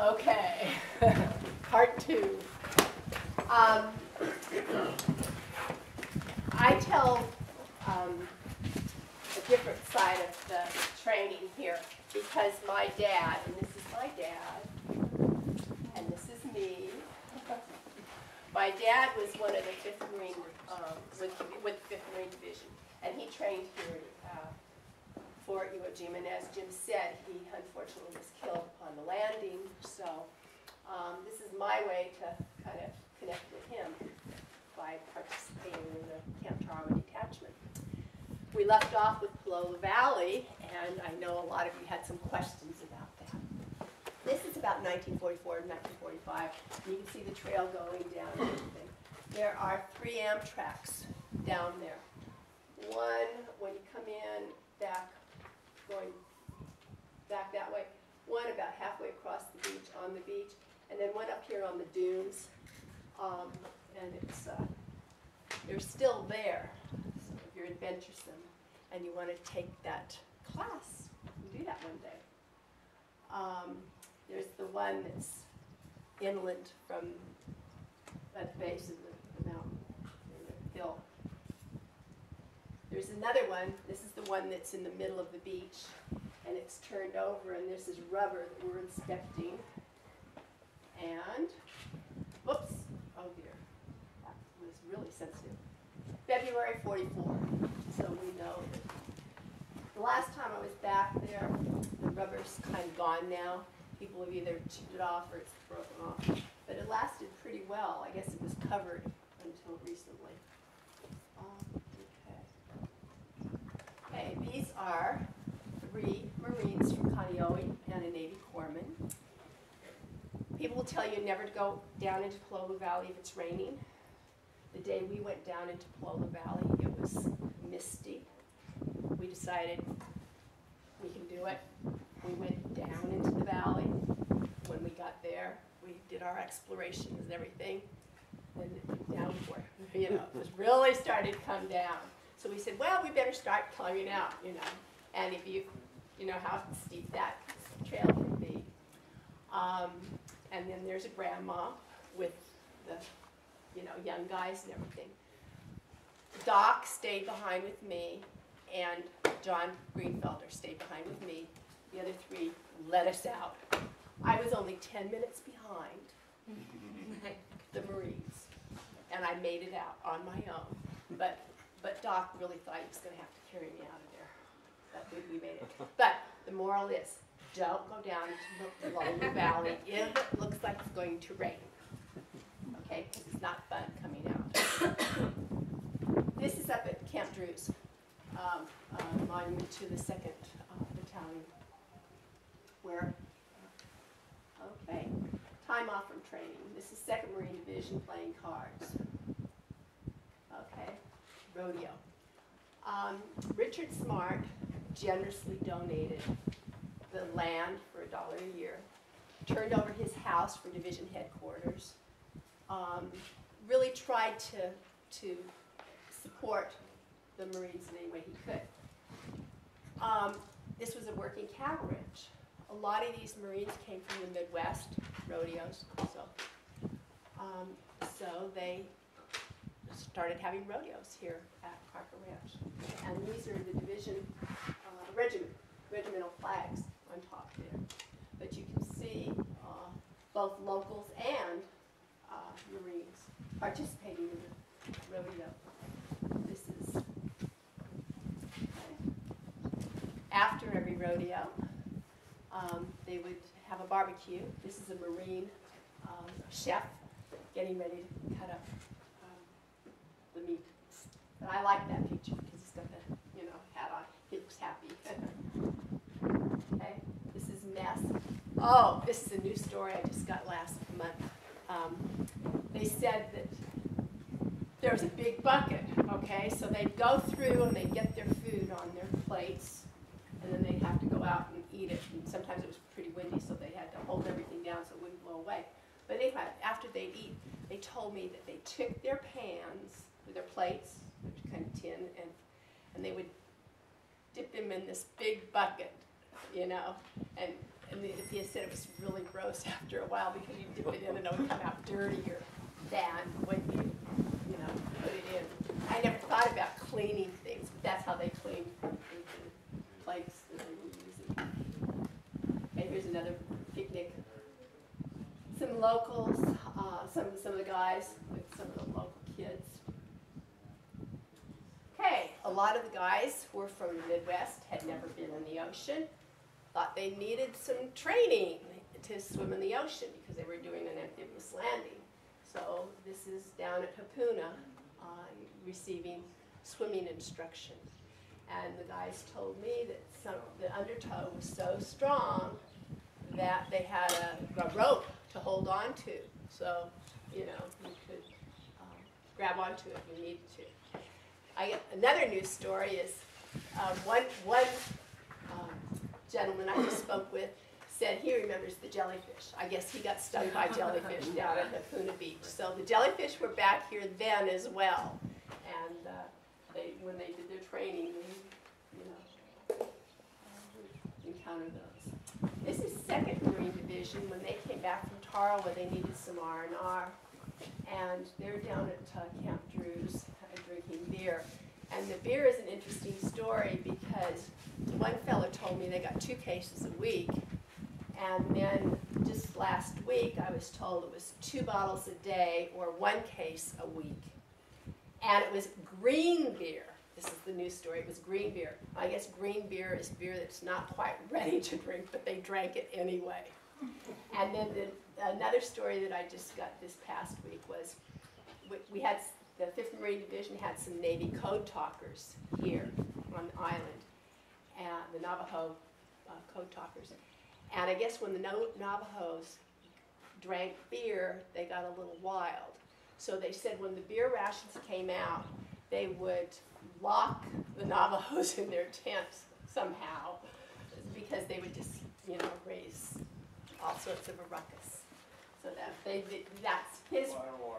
Okay, part two. I tell a different side of the training here because my dad, and this is my dad, and this is me. My dad was one of the 5th Marine, with 5th Marine Division, and he trained here for Iwo Jima, and as Jim said, he unfortunately was killed upon the landing, so this is my way to kind of connect with him by participating in the Camp Tarawa Detachment. We left off with Palolo Valley, and I know a lot of you had some questions about that. This is about 1944 and 1945, and you can see the trail going down and everything. There are 3 Amtraks down there. One, when you come in, going back that way, one about halfway across the beach, on the beach, and then one up here on the dunes. And it's, they're still there. So if you're adventuresome and you want to take that class, you can do that one day. There's the one that's inland from at the base of the mountain, the hill. There's another one. This is the one that's in the middle of the beach, and it's turned over, and this is rubber that we're inspecting. And, whoops, oh dear, that was really sensitive. February 44, so we know that the last time I was back there, the rubber's kind of gone now. People have either chipped it off or it's broken off. But it lasted pretty well. I guess it was covered until recently. Okay, these are 3 Marines from Kaneohe and a Navy corpsman. People will tell you never to go down into Palolo Valley if it's raining. The day we went down into Palolo Valley, it was misty. We decided we can do it. We went down into the valley. When we got there, we did our explorations and everything. And the downpour, you know, it was really started to come down. So we said, well, we better start climbing out, you know. And if you know how steep that trail can be. And then there's a grandma with the, you know, young guys and everything. Doc stayed behind with me, and John Greenfelder stayed behind with me. The other 3 let us out. I was only 10 minutes behind the Marines, and I made it out on my own. But Doc really thought he was going to have to carry me out of there. But we made it. But the moral is, don't go down into the Palolo Valley if it looks like it's going to rain. Okay, because it's not fun coming out. This is up at Camp Drew's, monument to the 2nd Battalion. Where, okay, time off from training. This is 2nd Marine Division playing cards. Okay, rodeo. Richard Smart generously donated the land for $1 a year, turned over his house for division headquarters, really tried to support the Marines in any way he could. This was a working cattle ranch. A lot of these Marines came from the Midwest, rodeos, so they started having rodeos here at Parker Ranch. And these are the division, regimental flags on top there. But you can see both locals and Marines participating in the rodeo. This is, okay. After every rodeo, they would have a barbecue. This is a Marine chef getting ready to cut up the meat. But I like that picture because he's got the, you know, hat on. He looks happy. Okay, this is mess. Oh, this is a new story I just got last month. They said that there was a big bucket, okay? So they'd go through and they'd get their food on their plates, and then they'd have to go out and eat it. And sometimes it was pretty windy, so they had to hold everything down so it wouldn't blow away. But anyway, after they'd eat, they told me that they took their pans, their plates, which are kind of tin, and they would dip them in this big bucket, you know, and he said it was really gross after a while because you dip it in and it would come out dirtier than when you know, put it in. I never thought about cleaning things, but that's how they cleaned the plates that they were using. Okay, here's another picnic. Some locals, some of the guys with some of the local kids. Okay, a lot of the guys who were from the Midwest, had never been in the ocean, thought they needed some training to swim in the ocean because they were doing an amphibious landing. So this is down at Hapuna, receiving swimming instruction. And the guys told me that the undertow was so strong that they had a rope to hold on to. So, you know, you could grab onto it if you needed to. Another news story is one gentleman I just spoke with said he remembers the jellyfish. I guess he got stung by jellyfish down at Hapuna Beach. So the jellyfish were back here then as well. And when they did their training, we encountered those. This is 2nd Marine Division. When they came back from Tarawa, they needed some R&R. And they're down at Camp Drew's drinking beer. And the beer is an interesting story because one fellow told me they got 2 cases a week. And then just last week, I was told it was 2 bottles a day or 1 case a week. And it was green beer. This is the news story. It was green beer. I guess green beer is beer that's not quite ready to drink, but they drank it anyway. And then another story that I just got this past week was we had the 5th Marine Division had some Navy code talkers here on the island, and the Navajo code talkers. And I guess when the Navajos drank beer, they got a little wild. So they said when the beer rations came out, they would lock the Navajos in their tents somehow, because they would just, you know, raise all sorts of a ruckus. So that's his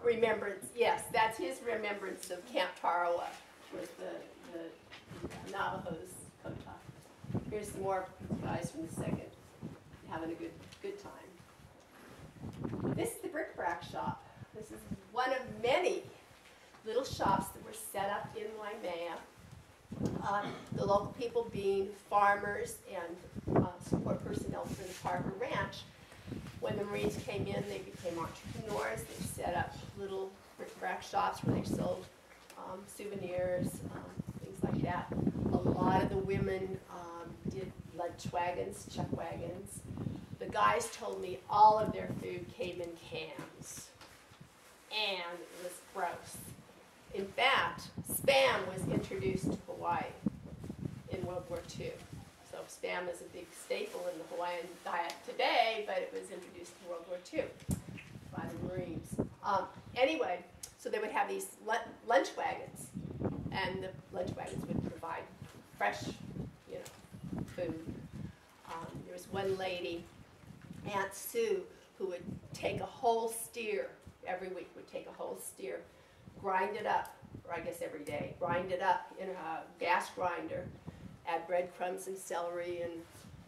remembrance. Yes, that's his remembrance of Camp Tarawa, with the Navajos code talkers. Here's some more guys from the 2nd having a good time. This is the bric-a-brac shop. This is one of many little shops that were set up in Waimea. The local people being farmers and support personnel for the Parker Ranch. When the Marines came in, they became entrepreneurs. They set up little bric-a-brac shops where they sold souvenirs, things like that. A lot of the women did lunch wagons, chuck wagons. The guys told me all of their food came in cans, and it was gross. In fact, Spam was introduced to Hawaii in World War II. So Spam is a big staple in the Hawaiian diet today, but it was introduced in World War II by the Marines. Anyway, so they would have these lunch wagons, and the lunch wagons would provide fresh, you know, food. There was one lady, Aunt Sue, who would take a whole steer every week. Would take a whole steer, grind it up, or I guess every day, grind it up in a gas grinder, add breadcrumbs and celery and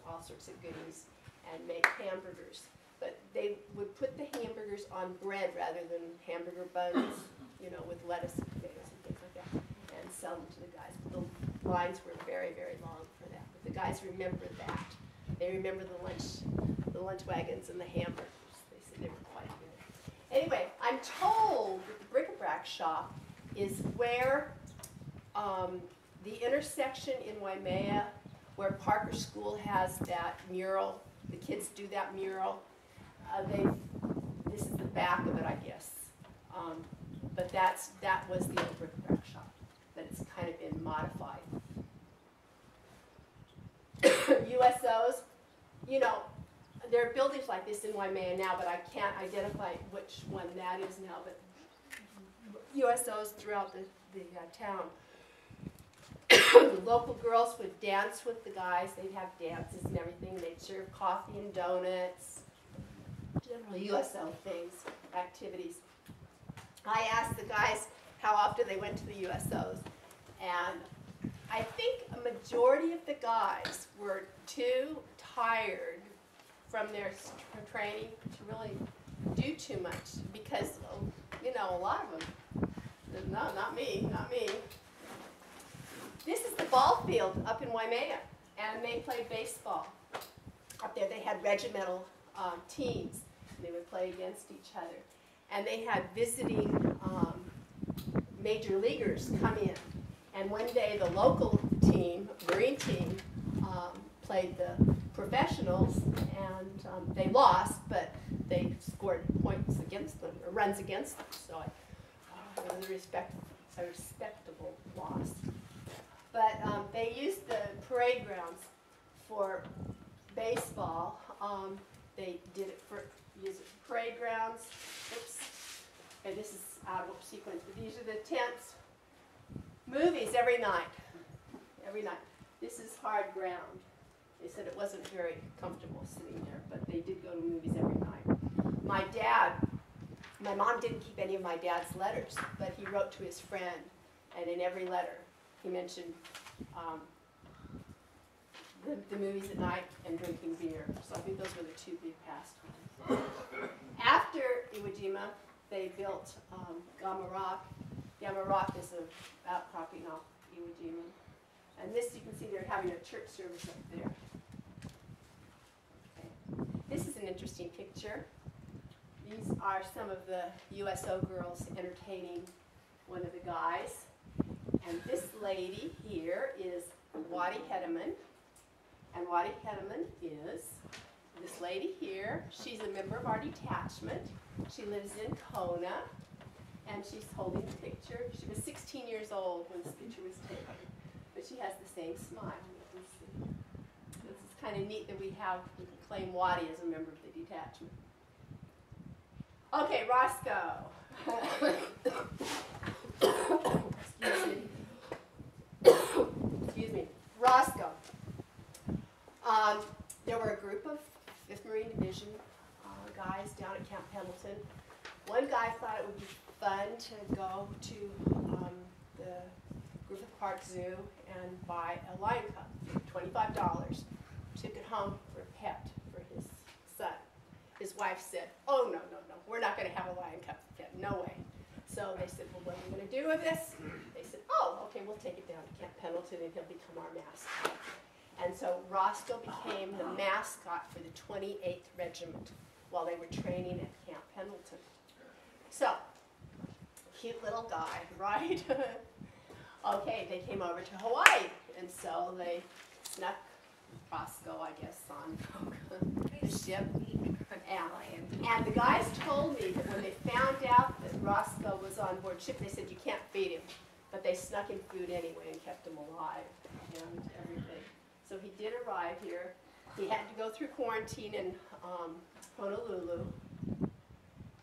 all sorts of goodies, and make hamburgers. But they would put the hamburgers on bread rather than hamburger buns, you know, with lettuce and potatoes and things like that, and sell them to the guys. But the lines were very, very long for that. But the guys remembered that. They remember the lunch wagons and the hamburgers. They said they were quite good. Anyway, I'm told that the bric-a-brac shop is where the intersection in Waimea, where Parker School has that mural. The kids do that mural. This is the back of it, I guess. But that was the old bric-a-brac shop. But it's kind of been modified. USOs, you know, there are buildings like this in Waimea now, but I can't identify which one that is now. But USOs throughout the town. The local girls would dance with the guys. They'd have dances and everything. They'd serve coffee and donuts. General USO things, activities. I asked the guys how often they went to the USOs, and I think a majority of the guys were too tired from their training to really do too much because, you know, a lot of them, no, not me, not me. This is the ball field up in Waimea, and they played baseball. Up there they had regimental teams. They would play against each other. And they had visiting major leaguers come in. And one day the local team, Marine team, played the professionals, and they lost, but they scored points against them, or runs against them. So it was a respectable loss. But they used the parade grounds for baseball. They did it for parade grounds. Oops. Okay, this is out of sequence, but these are the tents. Movies every night. Every night. This is hard ground. They said it wasn't very comfortable sitting there, but they did go to movies every night. My mom didn't keep any of my dad's letters, but he wrote to his friend, and in every letter he mentioned the movies at night and drinking beer. So I think those were the two big pastimes. After Iwo Jima, they built Gamma Rock. Gamma Rock is an outcropping off Iwo Jima. And this, you can see they're having a church service up there. Okay. This is an interesting picture. These are some of the USO girls entertaining one of the guys. And this lady here is Waddy Hedeman. And Waddy Hedeman is this lady here. She's a member of our detachment. She lives in Kona. And she's holding the picture. She was 16 years old when this picture was taken. But she has the same smile. You can see. This is kind of neat that we can claim Waddy as a member of the detachment. Okay, Roscoe. Excuse me. Excuse me. Roscoe. There were a group of 5th Marine Division guys down at Camp Pendleton. One guy thought it would be fun to go to the Griffith Park Zoo and buy a lion cub for $25. Took it home for a pet for his son. His wife said, "Oh, no, no, no, we're not going to have a lion cub pet, no way." So they said, "Well, what are we going to do with this?" They said, "Oh, okay, we'll take it down to Camp Pendleton and he'll become our mascot." And so Roscoe became the mascot for the 28th Regiment while they were training at Camp Pendleton. So, cute little guy, right? Okay, they came over to Hawaii, and so they snuck Roscoe, I guess, on the ship. And the guys told me that when they found out that Roscoe was on board ship, they said, "You can't feed him." But they snuck him food anyway and kept him alive and everything. So he did arrive here. He had to go through quarantine in Honolulu.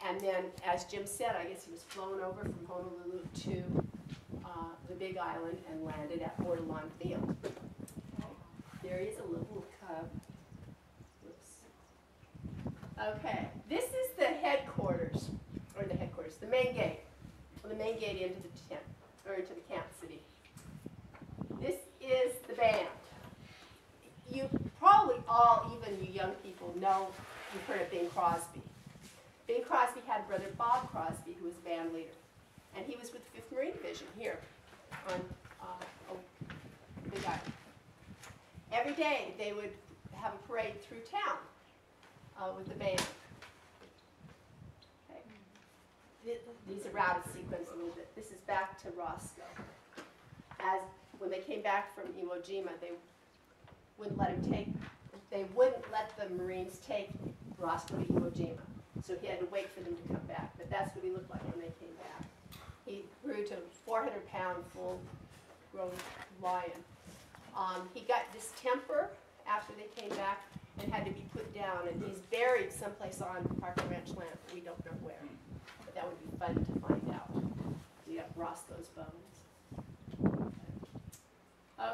And then, as Jim said, I guess he was flown over from Honolulu to the Big Island and landed at Bordelon Field. There is a little cub. Whoops. Okay, this is the headquarters, the main gate, the main gate into the tent, or into the camp city. This is the band. You probably all, even you young people, know, you've heard of Bing Crosby. Bing Crosby had a brother, Bob Crosby, who was a band leader. And he was with the 5th Marine Division here on Big Island. Every day they would have a parade through town with the band. Okay. These are out of sequence a little bit. This is back to Roscoe. When they came back from Iwo Jima, they wouldn't let the Marines take Roscoe to Iwo Jima. So he had to wait for them to come back. But that's what he looked like when they came back. He grew to a 400-pound full-grown lion. He got distemper after they came back and had to be put down. And he's buried someplace on Parker Ranch land. We don't know where. But that would be fun to find out. We got Roscoe's bones.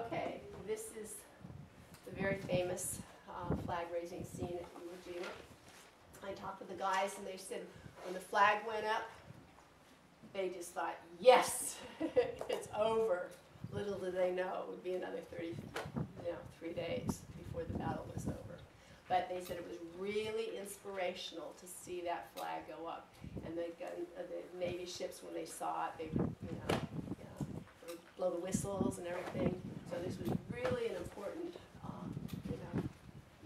Okay, this is the very famous flag-raising scene at Iwo Jima. I talked with the guys, and they said when the flag went up, they just thought, yes, it's over. Little did they know it would be another 3 days before the battle was over. But they said it was really inspirational to see that flag go up. And the Navy ships, when they saw it, they they would blow the whistles and everything. So this was really an important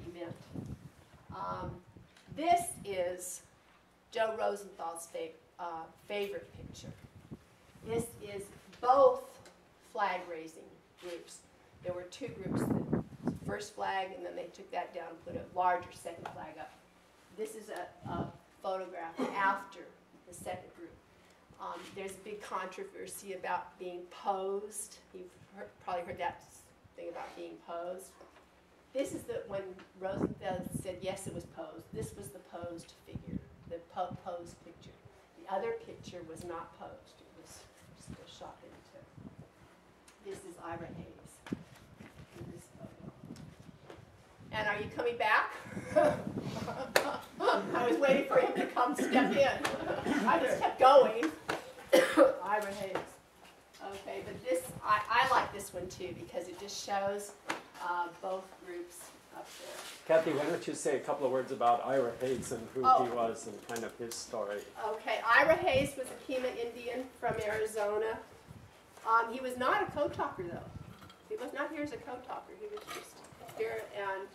event. This is Joe Rosenthal's favorite picture. This is both flag-raising groups. There were two groups, the first flag, and then they took that down and put a larger second flag up. This is a photograph after the second group. There's a big controversy about being posed. You've probably heard that thing about being posed. This is when Rosenthal said yes, it was posed. This was the posed figure, the posed picture. The other picture was not posed. It was just a shot into. This is Ira Hayes in this photo. And are you coming back? I was waiting for him to come step in. I just kept going. Ira Hayes. Okay, but this, I like this one too because it just shows both groups up there. Kathy, why don't you say a couple of words about Ira Hayes and who he was and kind of his story. Okay, Ira Hayes was a Pima Indian from Arizona. He was not a code talker though. He was not here as a code talker. He was just here and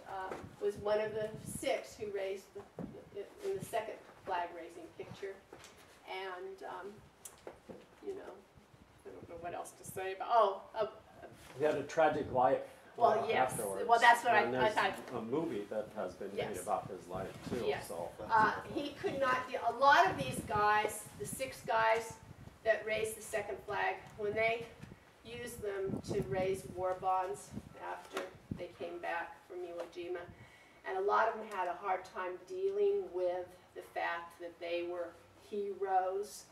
was one of the 6 who raised in the second flag raising picture. And I don't know what else to say about. He had a tragic life. Well, yes. Afterwards. Well, that's what and I there's a movie that has been made about his life too. Yes. So he could not. A lot of these guys, the 6 guys that raised the second flag, when they used them to raise war bonds after they came back from Iwo Jima, and a lot of them had a hard time dealing with the fact that they were heroes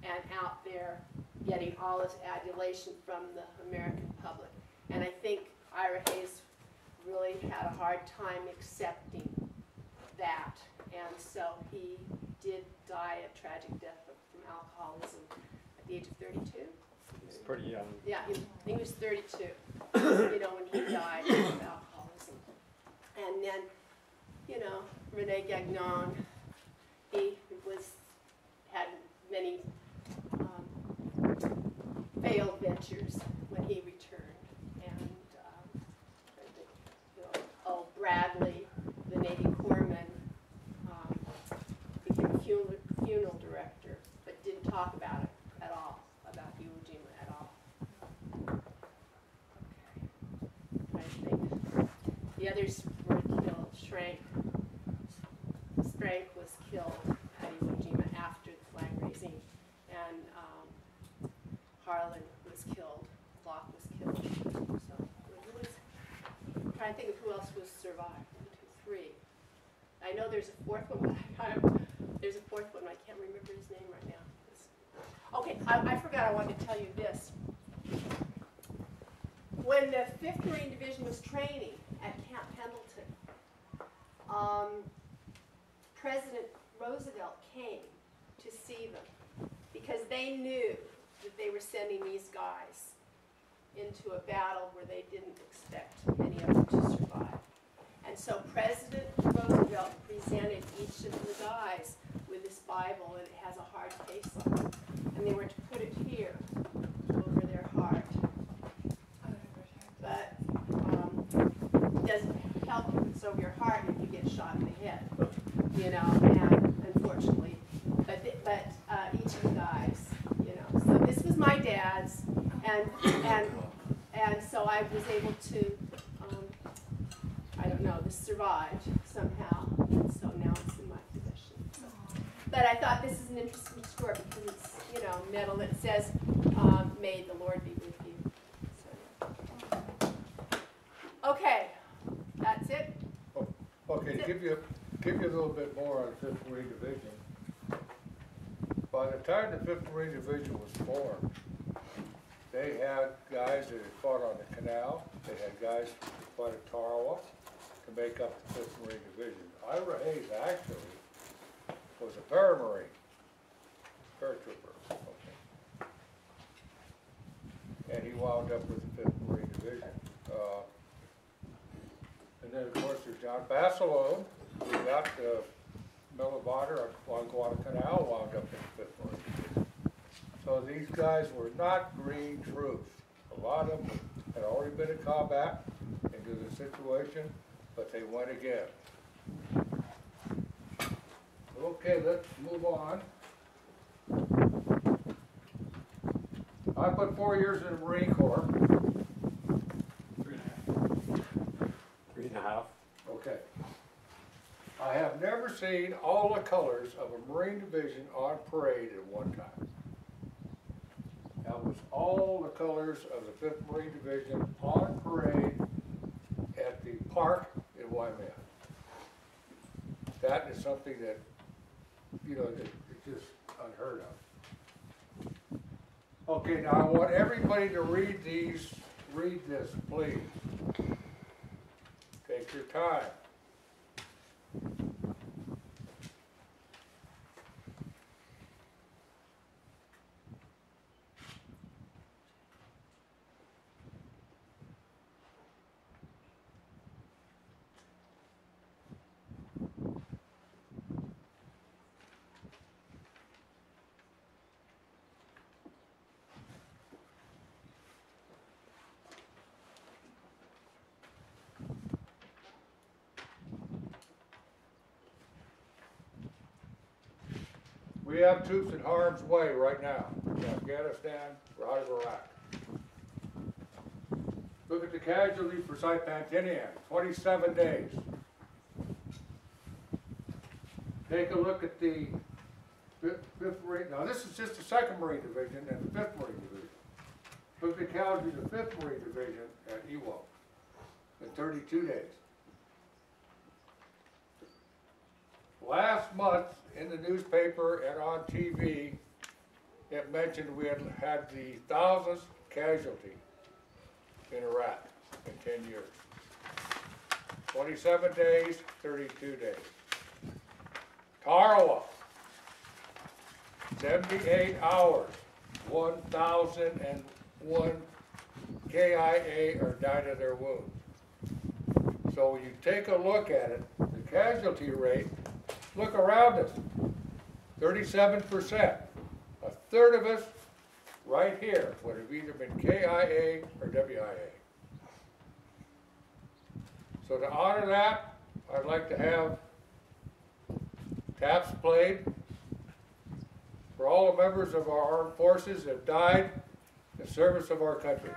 and out there getting all this adulation from the American public. And I think Ira Hayes really had a hard time accepting that. And so he did die a tragic death from alcoholism at the age of 32. he was pretty young. Yeah, I think he was 32, when he died of alcoholism. And then, Rene Gagnon, he had many failed ventures when he returned. And Bradley, the Navy corpsman, became a funeral director, but didn't talk about it at all, about Iwo Jima at all. Okay. I think the others were killed. Strank was killed at Iwo Jima after the flag raising, and Harlan was killed. Locke was killed. So I'm trying to think of who else was survived. 1, 2, 3. I know there's a 4th one, but there's a 4th one. I can't remember his name right now. Okay, I forgot I wanted to tell you this. When the 5th Marine Division was training at Camp Pendleton, President Roosevelt came to see them because they knew that they were sending these guys into a battle where they didn't expect any of them to survive. And so President Roosevelt presented each of the guys with this Bible, and it has a hard case on it. And they were to put it here over their heart. But it doesn't help if it's over your heart if you get shot in the head, and unfortunately. But each of the guys, So this was my dad's, and so I was able to, this survived somehow, and so now it's in my possession. So. But I thought this is an interesting story because it's, metal that says, "May the Lord be with you." So. Okay, that's it. Oh, okay, give you a little bit more on the 5th Marine Division. By the time the 5th Marine Division was formed, they had guys that had fought on the canal. They had guys that fought at Tarawa to make up the 5th Marine Division. Ira Hayes actually was a paratrooper. Okay. And he wound up with the 5th Marine Division. And then, of course, there's John Basilone, who got the Medal of Honor on Guadalcanal, wound up in the 5th Marine Division. So these guys were not green troops. A lot of them had already been in combat into the situation, but they went again. Okay, let's move on. I put 4 years in the Marine Corps. 3.5. Okay. I have never seen all the colors of a Marine division on parade at one time. That was all the colors of the 5th Marine Division on parade at the park in Waimea. That is something that, you know, it's just unheard of. Okay, now I want everybody to read this, please. Take your time. We have troops in harm's way right now in Afghanistan, we're out of Iraq. Look at the casualty for Painton, 27 days. Take a look at the 5th Marine, now this is just the 2nd Marine Division and the 5th Marine Division. Look at the casualty of the 5th Marine Division at Iwo in 32 days. Last month, in the newspaper and on TV, it mentioned we had the 1,000th casualty in Iraq in 10 years. 27 days, 32 days. Tarawa, 78 hours, 1,001 KIA or died of their wounds. So when you take a look at it, the casualty rate, look around us, 37%. A third of us right here would have either been KIA or WIA. So to honor that, I'd like to have taps played for all the members of our armed forces that died in service of our country.